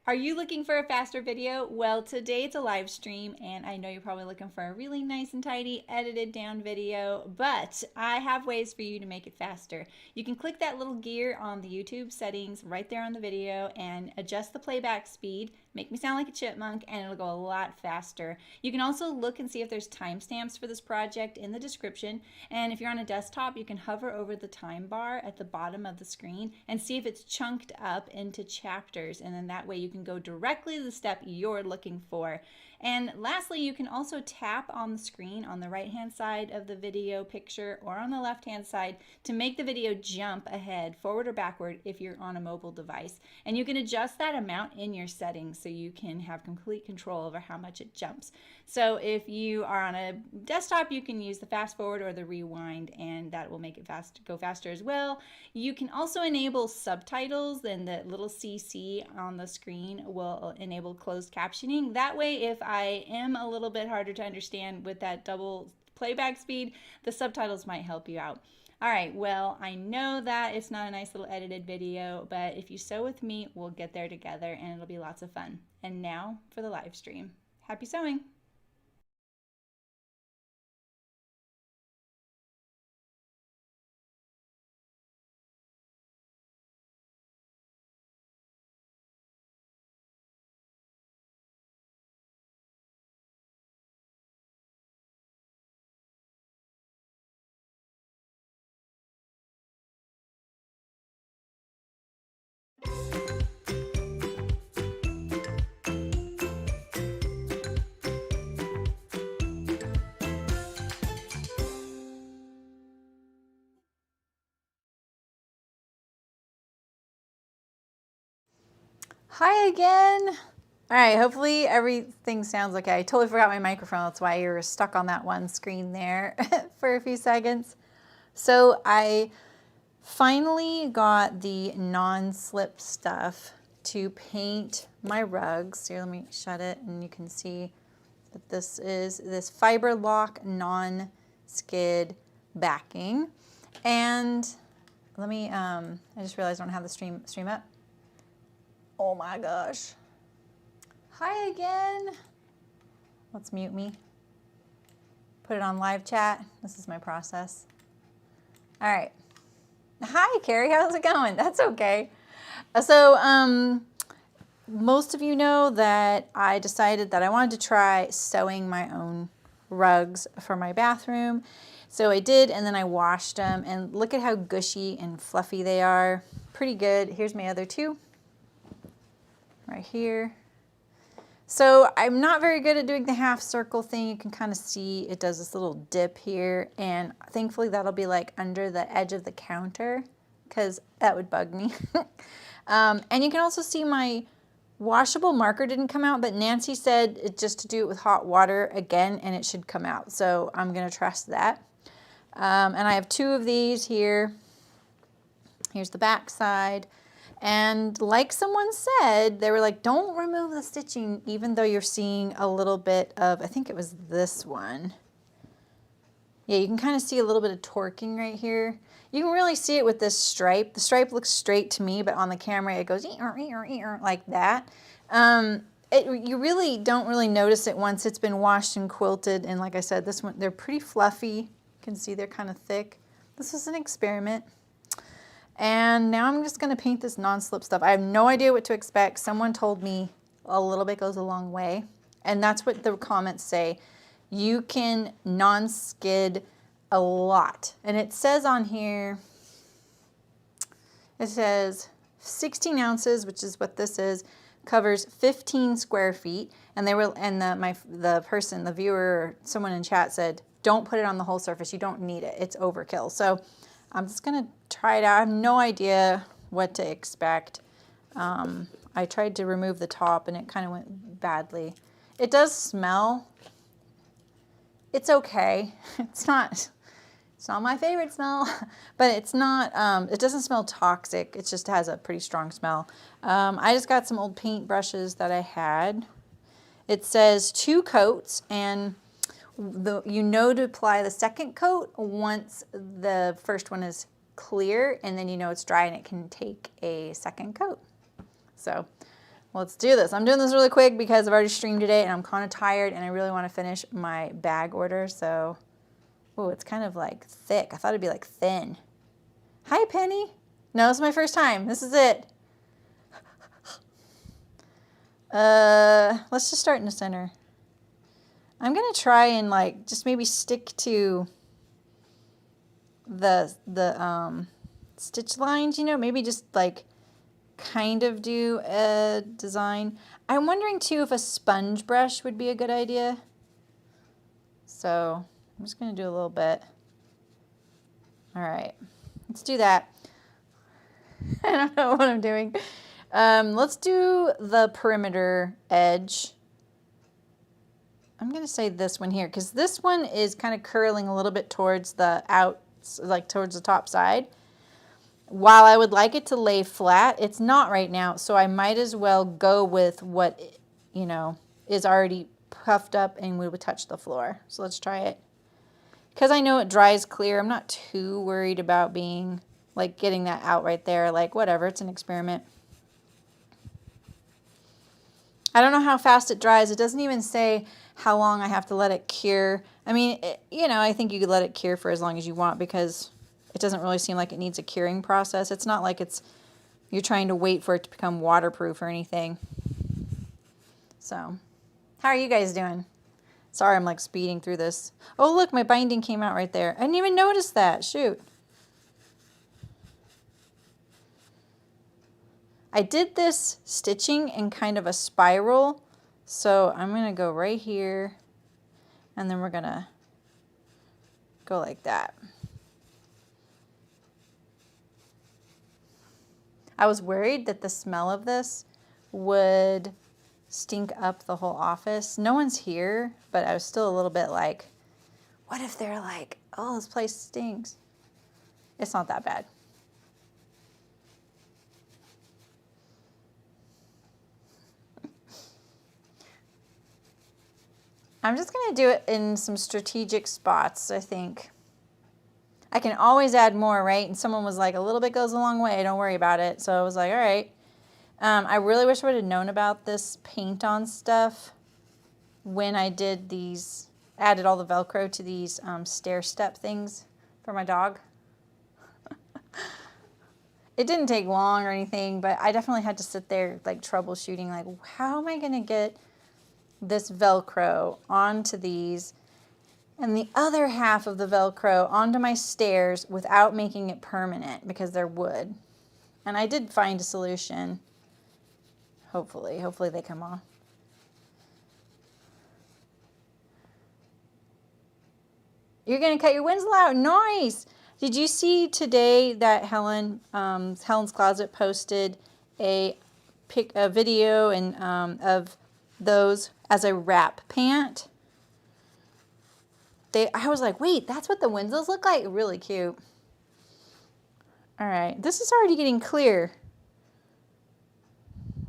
Are you looking for a faster video? Well, today it's a live stream, and I know you're probably looking for a really nice and tidy, edited down video, but I have ways for you to make it faster. You can click that little gear on the YouTube settings right there on the video and adjust the playback speed, make me sound like a chipmunk, and it'll go a lot faster. You can also look and see if there's timestamps for this project in the description, and if you're on a desktop, you can hover over the time bar at the bottom of the screen and see if it's chunked up into chapters, and then that way you can go directly to the step you're looking for. And lastly, you can also tap on the screen on the right hand side of the video picture or on the left hand side to make the video jump ahead, forward or backward if you're on a mobile device. And you can adjust that amount in your settings so you can have complete control over how much it jumps. So if you are on a desktop, you can use the fast forward or the rewind, and that will make it go faster as well. You can also enable subtitles, and the little CC on the screen will enable closed captioning. That way, if I am a little bit harder to understand with that double playback speed, the subtitles might help you out. All right, well, I know that it's not a nice little edited video, but if you sew with me, we'll get there together and it'll be lots of fun. And now for the live stream. Happy sewing! Hi again. All right, hopefully everything sounds okay. I totally forgot my microphone. That's why you were stuck on that one screen there for a few seconds. So I finally got the non-slip stuff to paint my rugs. Here, let me shut it and you can see that this is this Fiber Lock non-skid backing. And let me, I just realized I don't have the stream up. Oh my gosh. Hi again. Let's mute me. Put it on live chat. This is my process. All right. Hi, Carrie. How's it going? That's okay. So, most of you know that I decided that I wanted to try sewing my own rugs for my bathroom. So I did, and then I washed them, and look at how gushy and fluffy they are. Pretty good. Here's my other two. Right here. So I'm not very good at doing the half circle thing. You can kind of see it does this little dip here, and thankfully that'll be like under the edge of the counter because that would bug me. And you can also see my washable marker didn't come out, but Nancy said just to do it with hot water again and it should come out. So I'm going to trust that. And I have two of these here. Here's the back side. And like someone said, they were like, don't remove the stitching, even though you're seeing a little bit of, I think it was this one. Yeah, you can kind of see a little bit of torquing right here. You can really see it with this stripe. The stripe looks straight to me, but on the camera it goes like that. You really don't really notice it once it's been washed and quilted. And like I said, this one, they're pretty fluffy. You can see they're kind of thick. This was an experiment. And now I'm just going to paint this non-slip stuff. I have no idea what to expect. Someone told me a little bit goes a long way. And that's what the comments say. You can non-skid a lot. And it says on here, it says 16 ounces, which is what this is, covers 15 square feet. And they were, and the person, the viewer, someone in chat said, don't put it on the whole surface. You don't need it. It's overkill. So I'm just going to try it out. I have no idea what to expect. I tried to remove the top and it kind of went badly. It does smell. It's okay. It's not my favorite smell, but it's not, it doesn't smell toxic. It just has a pretty strong smell. I just got some old paint brushes that I had. It says 2 coats, and you know to apply the second coat once the first one is clear, and then you know it's dry and it can take a second coat. So let's do this. I'm doing this really quick because I've already streamed today and I'm kind of tired and I really want to finish my bag order. So, oh, it's kind of like thick. I thought it'd be like thin. Hi, Penny. No, this is my first time. This is it. Let's just start in the center. I'm gonna try and like just maybe stick to the stitch lines, you know, maybe just like kind of do a design. I'm wondering too if a sponge brush would be a good idea. So I'm just gonna do a little bit. All right, let's do that. I don't know what I'm doing. Let's do the perimeter edge. I'm going to say this one here because this one is kind of curling a little bit towards the like towards the top side. While I would like it to lay flat, it's not right now, so I might as well go with what, you know, is already puffed up and would touch the floor. So let's try it. Because I know it dries clear, I'm not too worried about being, like, getting that out right there. Like, whatever, it's an experiment. I don't know how fast it dries. It doesn't even say how long I have to let it cure. I mean, you know, I think you could let it cure for as long as you want because it doesn't really seem like it needs a curing process. It's not like you're trying to wait for it to become waterproof or anything. So, how are you guys doing? Sorry, I'm like speeding through this. Oh, look, my binding came out right there. I didn't even notice that. Shoot. I did this stitching in kind of a spiral, so I'm going to go right here, and then we're going to go like that. I was worried that the smell of this would stink up the whole office. No one's here, but I was still a little bit like, what if they're like, oh, this place stinks? It's not that bad. I'm just going to do it in some strategic spots, I think. I can always add more, right? And someone was like, a little bit goes a long way, don't worry about it. So I was like, all right. I really wish I would have known about this paint on stuff when I did these, added all the Velcro to these stair step things for my dog. It didn't take long or anything, but I definitely had to sit there like troubleshooting, like, how am I going to get this Velcro onto these and the other half of the Velcro onto my stairs without making it permanent because they're wood. And I did find a solution. Hopefully they come off. You're going to cut your Winslow out. Nice. Did you see today that Helen's Closet posted a video and of those as a wrap pant? I was like, wait, that's what the Winslows look like? Really cute. All right, this is already getting clear.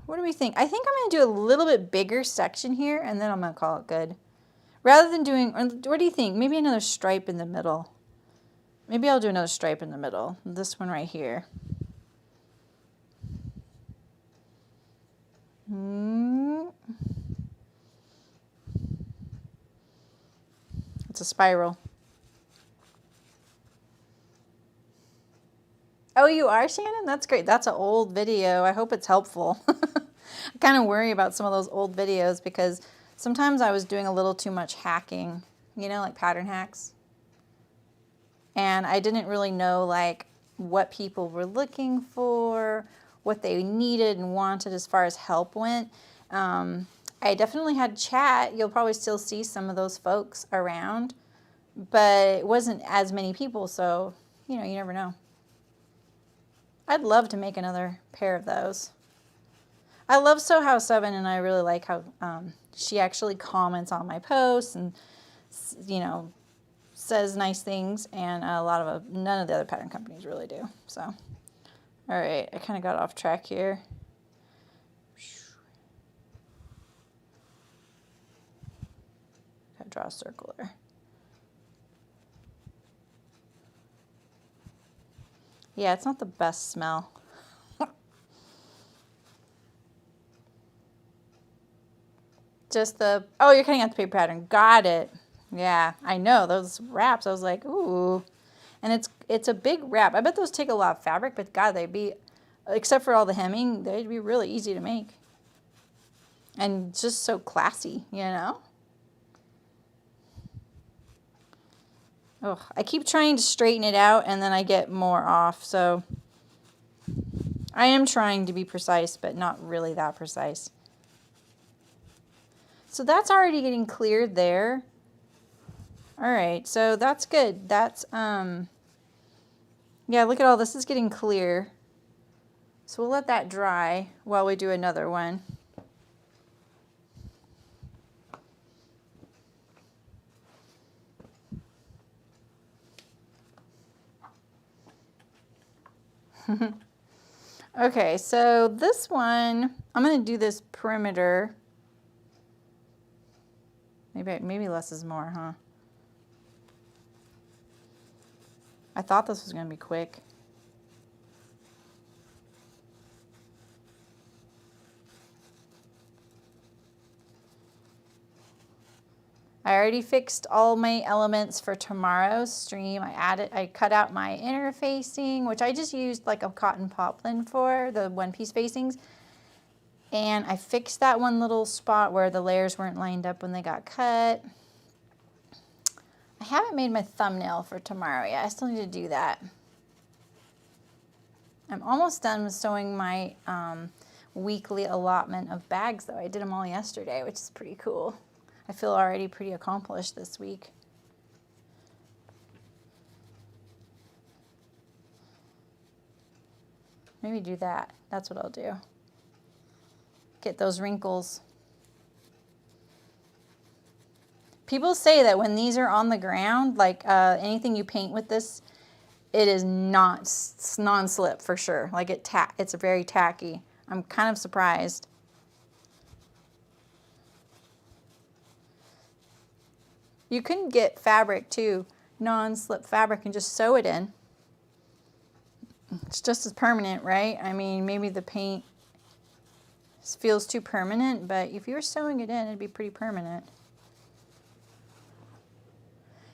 What do we think? I think I'm going to do a little bit bigger section here, and then I'm going to call it good. Rather than doing, what do you think? Maybe another stripe in the middle. Maybe I'll do another stripe in the middle. This one right here. It's a spiral. Oh, you are, Shannon? That's great. That's an old video. I hope it's helpful. I kind of worry about some of those old videos because sometimes I was doing a little too much hacking, you know, like pattern hacks. And I didn't really know like what people were looking for, what they needed and wanted as far as help went. I definitely had chat. You'll probably still see some of those folks around, but it wasn't as many people, so, you know, you never know. I'd love to make another pair of those. I love Sew House 7, and I really like how she actually comments on my posts and, you know, says nice things, and a lot of none of the other pattern companies really do. So, all right, I kind of got off track here. Gotta draw a circle there. Yeah, it's not the best smell. Just the, oh, you're cutting out the paper pattern. Got it. Yeah, I know. Those wraps, I was like, ooh. And it's a big wrap. I bet those take a lot of fabric, but God, they'd be, except for all the hemming, they'd be really easy to make. And just so classy, you know? Oh, I keep trying to straighten it out and then I get more off. So I am trying to be precise, but not really that precise. So that's already getting cleared there. All right, so that's good. That's, yeah, look at all this is getting clear. So we'll let that dry while we do another one. Okay, so this one, I'm going to do this perimeter. Maybe less is more, huh? I thought this was going to be quick. I already fixed all my elements for tomorrow's stream. I cut out my inner facing, which I just used like a cotton poplin for, the one-piece facings. And I fixed that one little spot where the layers weren't lined up when they got cut. I haven't made my thumbnail for tomorrow yet. I still need to do that. I'm almost done with sewing my weekly allotment of bags though. I did them all yesterday, which is pretty cool. I feel already pretty accomplished this week. Maybe do that. That's what I'll do. Get those wrinkles. People say that when these are on the ground, like anything you paint with this, it is not non-slip for sure. Like it's very tacky. I'm kind of surprised. You can get fabric too, non-slip fabric, and just sew it in. It's just as permanent, right? I mean, maybe the paint feels too permanent, but if you were sewing it in, it'd be pretty permanent.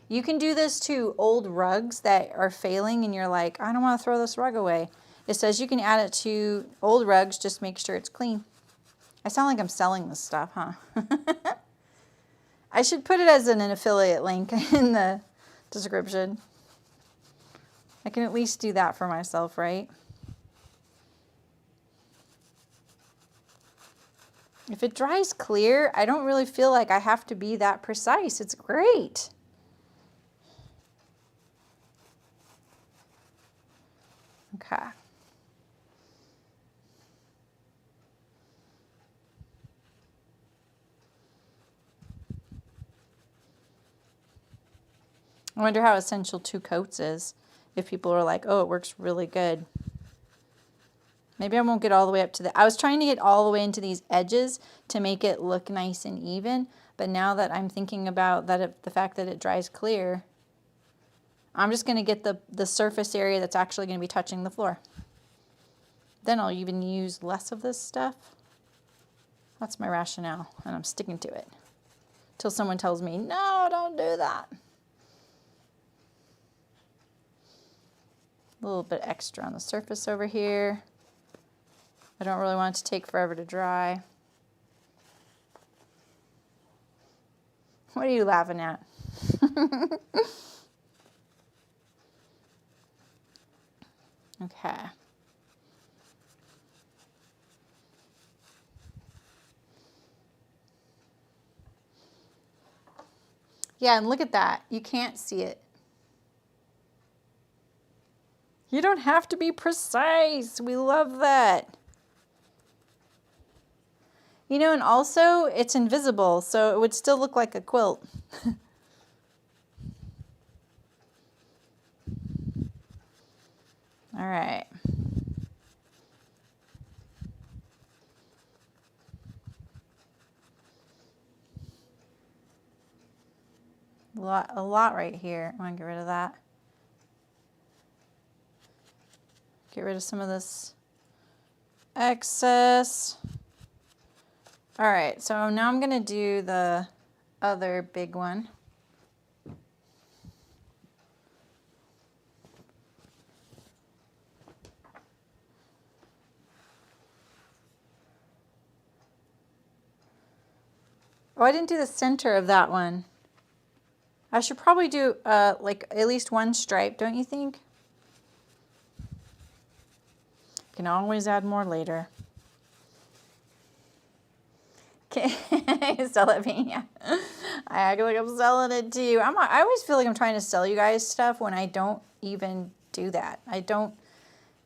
You can do this to old rugs that are failing and you're like, I don't want to throw this rug away. It says you can add it to old rugs, just make sure it's clean. I sound like I'm selling this stuff, huh? I should put it as an affiliate link in the description. I can at least do that for myself, right? If it dries clear, I don't really feel like I have to be that precise. It's great. Okay. I wonder how essential 2 coats is. If people are like, oh, it works really good. Maybe I won't get all the way up to I was trying to get all the way into these edges to make it look nice and even. But now that I'm thinking about that, the fact that it dries clear, I'm just going to get the surface area that's actually going to be touching the floor. Then I'll even use less of this stuff. That's my rationale, and I'm sticking to it. Till someone tells me, no, don't do that. A little bit extra on the surface over here. I don't really want it to take forever to dry. What are you laughing at? Okay. Yeah, and look at that. You can't see it. You don't have to be precise. We love that. You know, and also it's invisible, so it would still look like a quilt. All right. A lot right here. I want to get rid of that. Get rid of some of this excess. All right, so now I'm gonna do the other big one. Oh, I didn't do the center of that one. I should probably do like at least one stripe, don't you think? Can always add more later. Can you sell it me? Yeah. I act like I'm selling it to you. I always feel like I'm trying to sell you guys stuff when I don't even do that. I don't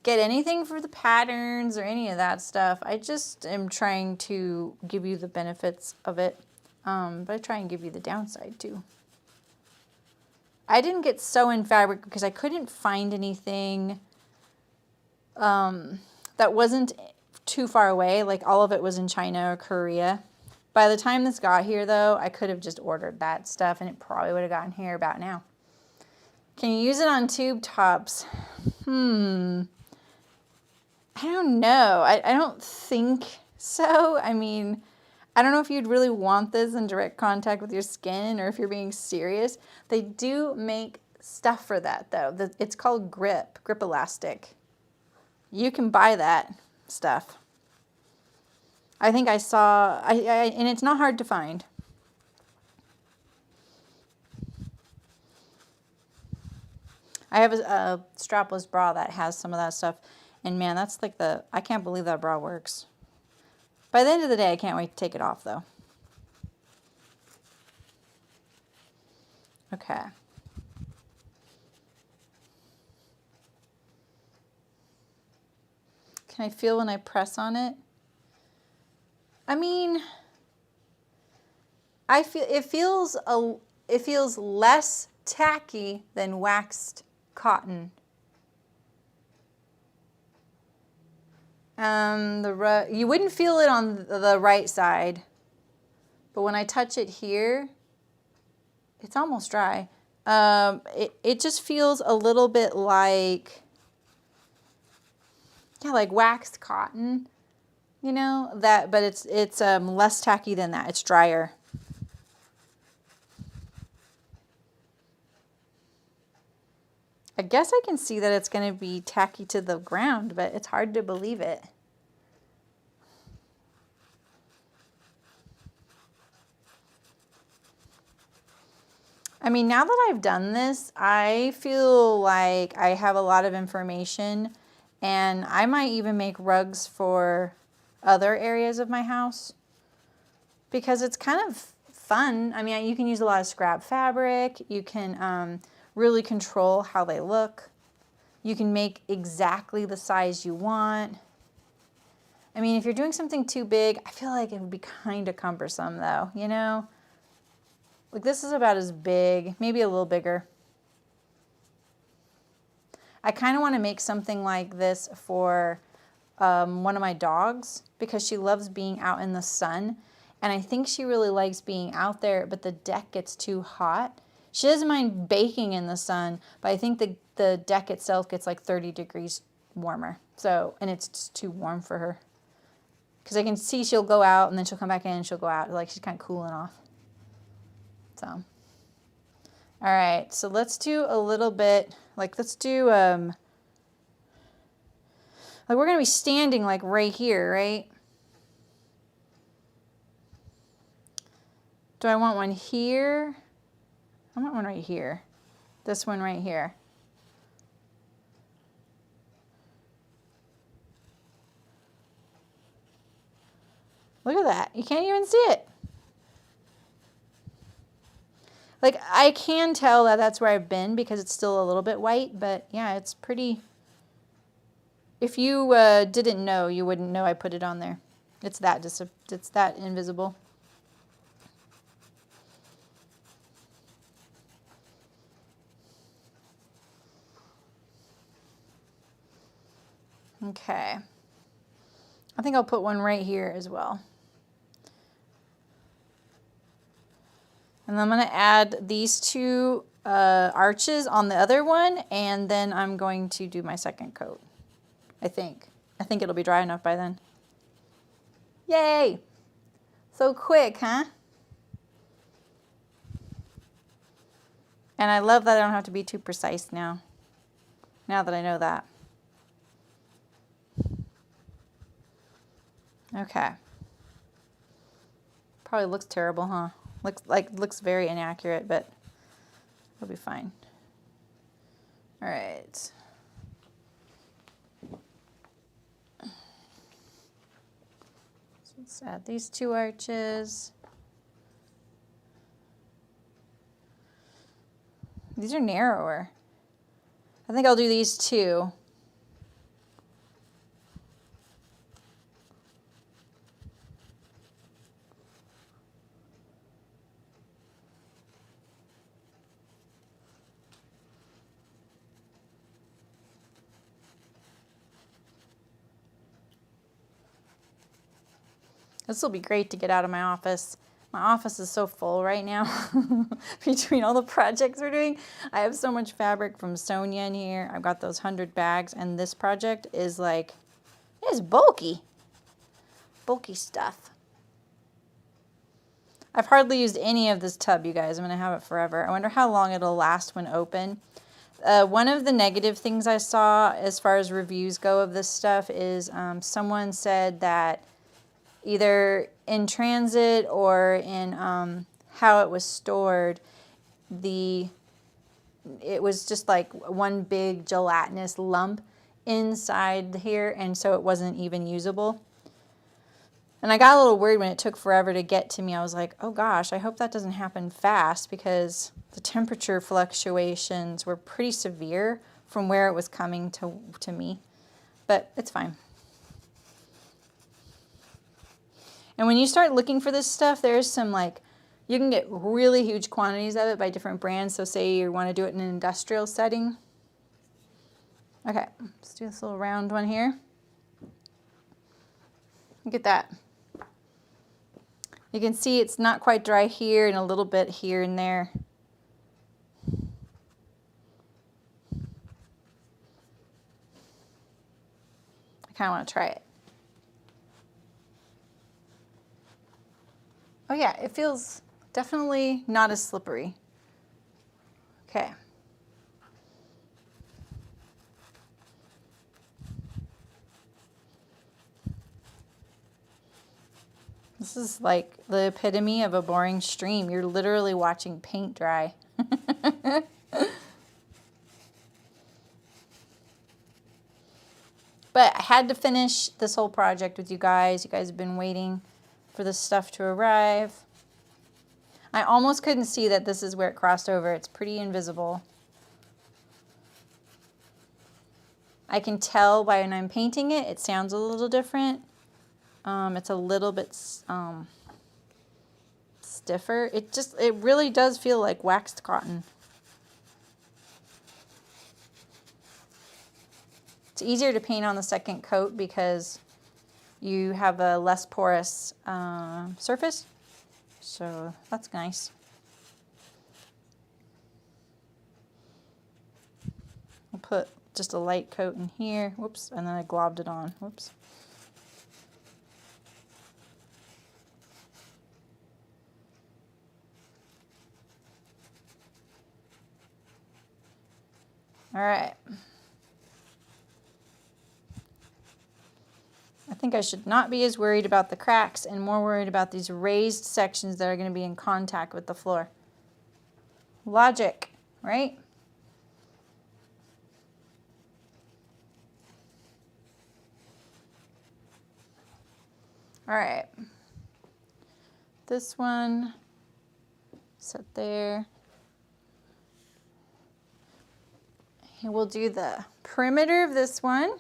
get anything for the patterns or any of that stuff. I just am trying to give you the benefits of it. But I try and give you the downside too. I didn't get sew-in fabric because I couldn't find anything that wasn't too far away. Like all of it was in China or Korea. By the time this got here though, I could have just ordered that stuff and it probably would have gotten here about now. Can you use it on tube tops? I don't know. I don't think so. I mean, I don't know if you'd really want this in direct contact with your skin or if you're being serious. They do make stuff for that though. It's called grip elastic. You can buy that stuff. I think I saw, and it's not hard to find. I have a strapless bra that has some of that stuff. And man, that's like I can't believe that bra works. By the end of the day, I can't wait to take it off though. Okay. Can I feel when I press on it? I mean, it feels less tacky than waxed cotton. You wouldn't feel it on the right side, but when I touch it here, it's almost dry. It just feels a little bit like, yeah, like waxed cotton, you know, but it's less tacky than that. It's drier. I guess I can see that it's going to be tacky to the ground, but it's hard to believe it. I mean, now that I've done this, I feel like I have a lot of information, and I might even make rugs for other areas of my house because it's kind of fun. I mean, you can use a lot of scrap fabric. You can really control how they look. You can make exactly the size you want. I mean, if you're doing something too big, I feel like it would be kind of cumbersome though, you know? Like this is about as big, maybe a little bigger. I kind of want to make something like this for one of my dogs because she loves being out in the sun. And I think she really likes being out there, but the deck gets too hot. She doesn't mind baking in the sun, but I think the deck itself gets like 30 degrees warmer. So, and it's just too warm for her. Because I can see she'll go out and then she'll come back in and she'll go out. Like she's kind of cooling off. So, all right. So let's do a little bit, like let's do, like we're going to be standing like right here, right? Do I want one here? I want one right here. This one right here. Look at that. You can't even see it. Like, I can tell that that's where I've been because it's still a little bit white, but yeah, it's pretty. If you didn't know, you wouldn't know I put it on there. It's that invisible. Okay. I think I'll put one right here as well. And I'm going to add these two arches on the other one, and then I'm going to do my second coat, I think. I think it'll be dry enough by then. Yay! So quick, huh? And I love that I don't have to be too precise now that I know that. Okay. Probably looks terrible, huh? Looks very inaccurate, but it'll be fine. All right. So let's add these 2 arches. These are narrower. I think I'll do these 2. This will be great to get out of my office. My office is so full right now between all the projects we're doing. I have so much fabric from Sewn in here. I've got those 100 bags, and this project is like, it's bulky. Bulky stuff. I've hardly used any of this tub, you guys. I'm going to have it forever. I wonder how long it'll last when open. One of the negative things I saw as far as reviews go of this stuff is someone said that either in transit or in how it was stored, it was just like one big gelatinous lump inside here, and so it wasn't even usable. And I got a little worried when it took forever to get to me. I was like, oh gosh, I hope that doesn't happen fast, because the temperature fluctuations were pretty severe from where it was coming to me. But it's fine. And when you start looking for this stuff, there's some you can get really huge quantities of it by different brands. So say you want to do it in an industrial setting. Okay, let's do this little round one here. Look at that. You can see it's not quite dry here and a little bit here and there. I kind of want to try it. Oh yeah, it feels definitely not as slippery. Okay. This is like the epitome of a boring stream. You're literally watching paint dry. But I had to finish this whole project with you guys. You guys have been waiting for this stuff to arrive. I almost couldn't see that this is where it crossed over. It's pretty invisible. I can tell by when I'm painting it, it sounds a little different. It's a little bit stiffer. It really does feel like waxed cotton. It's easier to paint on the second coat because you have a less porous surface, so that's nice. I'll put just a light coat in here, whoops, and then I globbed it on, whoops. All right. I think I should not be as worried about the cracks and more worried about these raised sections that are going to be in contact with the floor. Logic, right? All right. This one, set there. And we'll do the perimeter of this one.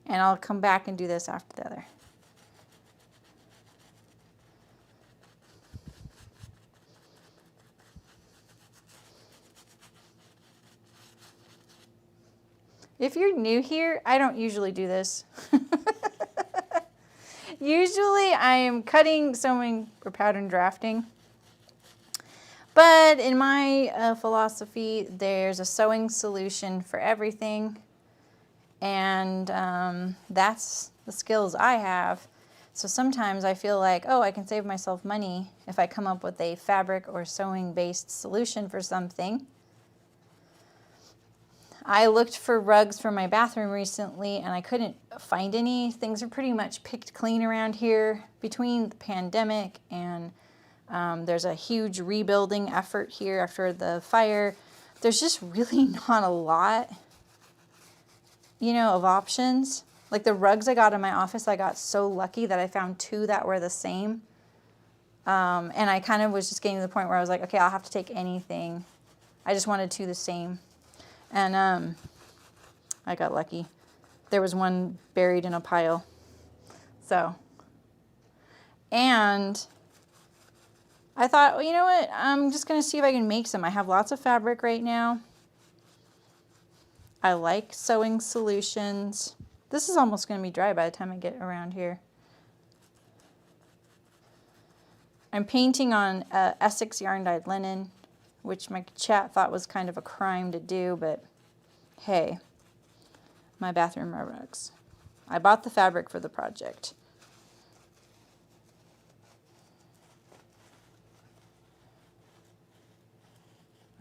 And I'll come back and do this after the other. If you're new here, I don't usually do this. Usually I am cutting, sewing, or pattern drafting. But in my philosophy, there's a sewing solution for everything. And that's the skills I have. So sometimes I feel like, oh, I can save myself money if I come up with a fabric or sewing based solution for something. I looked for rugs for my bathroom recently and I couldn't find any. Things are pretty much picked clean around here between the pandemic and there's a huge rebuilding effort here after the fire. There's just really not a lot, you know, of options. Like the rugs I got in my office, I got so lucky that I found 2 that were the same. And I kind of was just getting to the point where I was like, okay, I'll have to take anything. I just wanted 2 the same. And I got lucky. There was one buried in a pile. So, and I thought, well, you know what? I'm just going to see if I can make some. I have lots of fabric right now. I like sewing solutions. This is almost going to be dry by the time I get around here. I'm painting on Essex yarn dyed linen, which my chat thought was kind of a crime to do, but hey, my bathroom rugs. I bought the fabric for the project.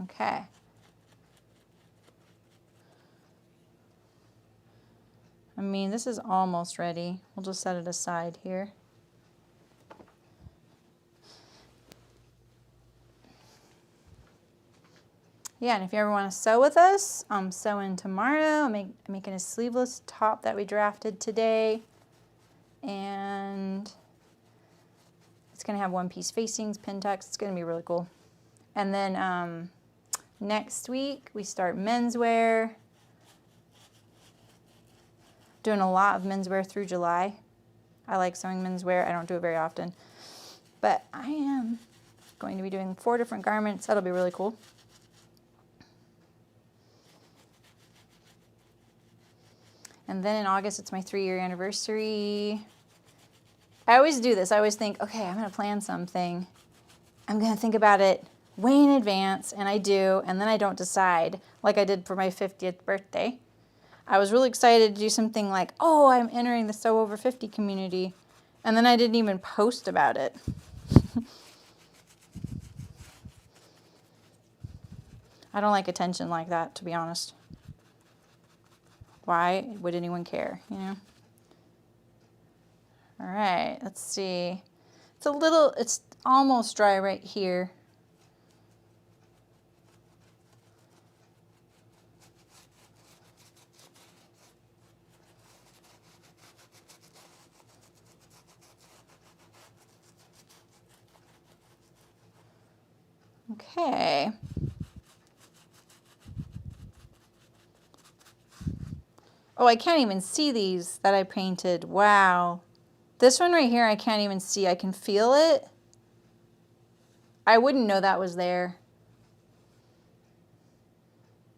Okay. I mean, this is almost ready. We'll just set it aside here. Yeah, and if you ever want to sew with us, I'm sewing tomorrow. I'm making a sleeveless top that we drafted today. And it's going to have one-piece facings, pin tucks. It's going to be really cool. And then next week, we start menswear. Doing a lot of menswear through July. I like sewing menswear. I don't do it very often. But I am going to be doing 4 different garments. That'll be really cool. And then in August, it's my 3-year anniversary. I always do this. I always think, okay, I'm going to plan something. I'm going to think about it way in advance, and I do, and then I don't decide, like I did for my 50th birthday. I was really excited to do something like, oh, I'm entering the Sew Over 50 community, and then I didn't even post about it. I don't like attention like that, to be honest. Why would anyone care, you know? All right, let's see. It's almost dry right here. Okay. Oh, I can't even see these that I painted. Wow. This one right here, I can't even see. I can feel it. I wouldn't know that was there.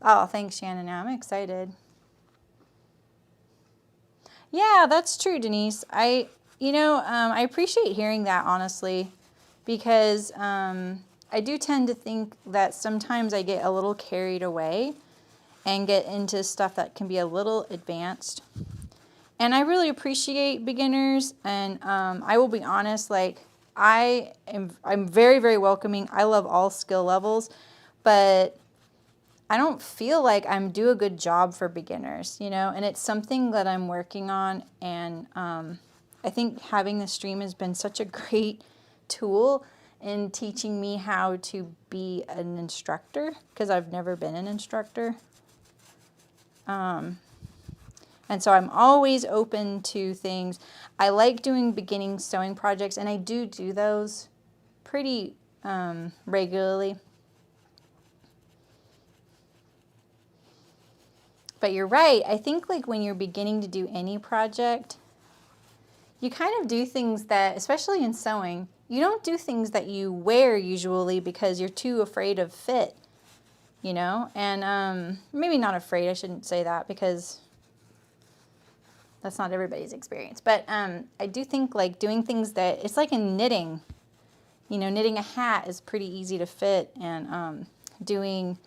Oh, thanks, Shannon. Now I'm excited. Yeah, that's true, Denise. I appreciate hearing that, honestly, because I do tend to think that sometimes I get a little carried away and get into stuff that can be a little advanced. And I really appreciate beginners, and I will be honest, like I'm very, very welcoming. I love all skill levels, but I don't feel like I'm do a good job for beginners, you know, and it's something that I'm working on. And I think having the stream has been such a great tool in teaching me how to be an instructor, because I've never been an instructor. And so I'm always open to things. I like doing beginning sewing projects, and I do those pretty regularly. But you're right. I think like when you're beginning to do any project, you kind of do things that, especially in sewing, you don't do things that you wear usually because you're too afraid of fit, you know? And maybe not afraid, I shouldn't say that, because that's not everybody's experience. But I do think like doing things that, it's like in knitting, you know, knitting a hat is pretty easy to fit, and doing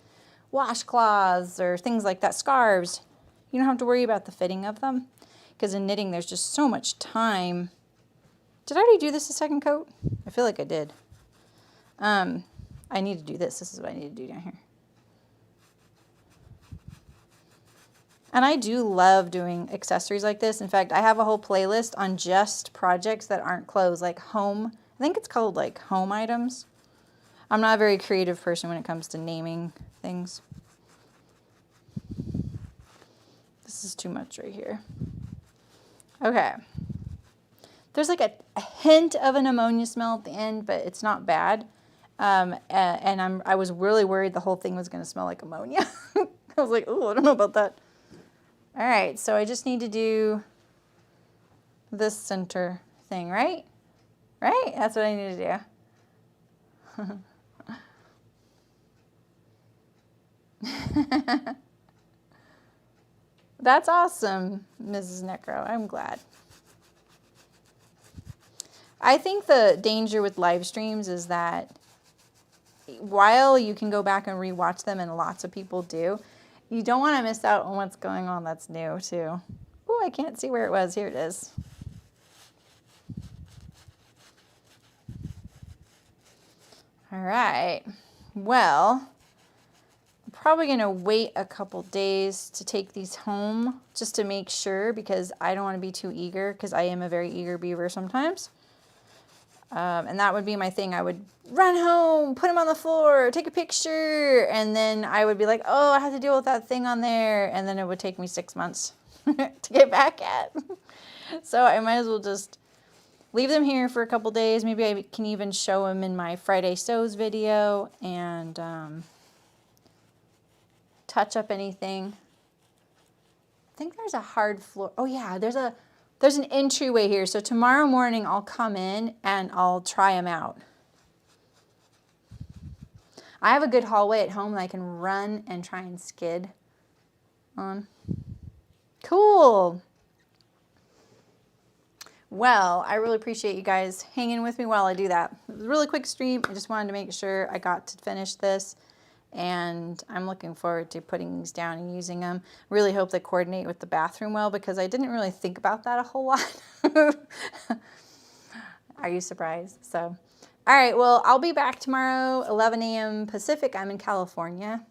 washcloths or things like that, scarves, you don't have to worry about the fitting of them, because in knitting there's just so much time Did I already do this a second coat? I feel like I did. I need to do this. This is what I need to do down here. And I do love doing accessories like this. In fact, I have a whole playlist on just projects that aren't clothes, like home. I think it's called like home items. I'm not a very creative person when it comes to naming things. This is too much right here. Okay. There's like a hint of an ammonia smell at the end, but it's not bad. And I was really worried the whole thing was going to smell like ammonia. I was like, oh, I don't know about that. All right, so I just need to do this center thing, right? Right? That's what I need to do. That's awesome, Mrs. Necro. I'm glad. I think the danger with live streams is that while you can go back and rewatch them, and lots of people do, you don't want to miss out on what's going on that's new, too. Oh, I can't see where it was. Here it is. All right. Well, I'm probably going to wait a couple days to take these home just to make sure, because I don't want to be too eager, because I am a very eager beaver sometimes. And that would be my thing. I would run home, put them on the floor, take a picture, and then I would be like, oh, I have to deal with that thing on there. And then it would take me 6 months to get back at. So I might as well just leave them here for a couple days. Maybe I can even show them in my Friday Sews video and touch up anything. I think there's a hard floor. Oh yeah, there's an entryway here. So tomorrow morning I'll come in and I'll try them out. I have a good hallway at home that I can run and try and skid on. Cool. Well, I really appreciate you guys hanging with me while I do that. It was a really quick stream. I just wanted to make sure I got to finish this. And I'm looking forward to putting these down and using them. Really hope they coordinate with the bathroom well, because I didn't really think about that a whole lot. Are you surprised? So, all right, well, I'll be back tomorrow, 11 a.m. Pacific. I'm in California,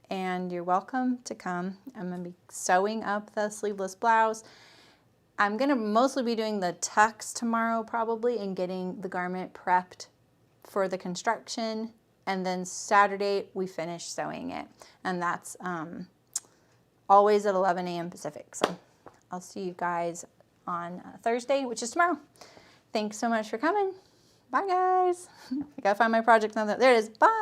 and you're welcome to come. I'm going to be sewing up the sleeveless blouse. I'm going to mostly be doing the tucks tomorrow probably and getting the garment prepped for the construction. And then Saturday, we finish sewing it. And that's always at 11 a.m. Pacific. So I'll see you guys on Thursday, which is tomorrow. Thanks so much for coming. Bye, guys. I got to find my project. There it is. Bye.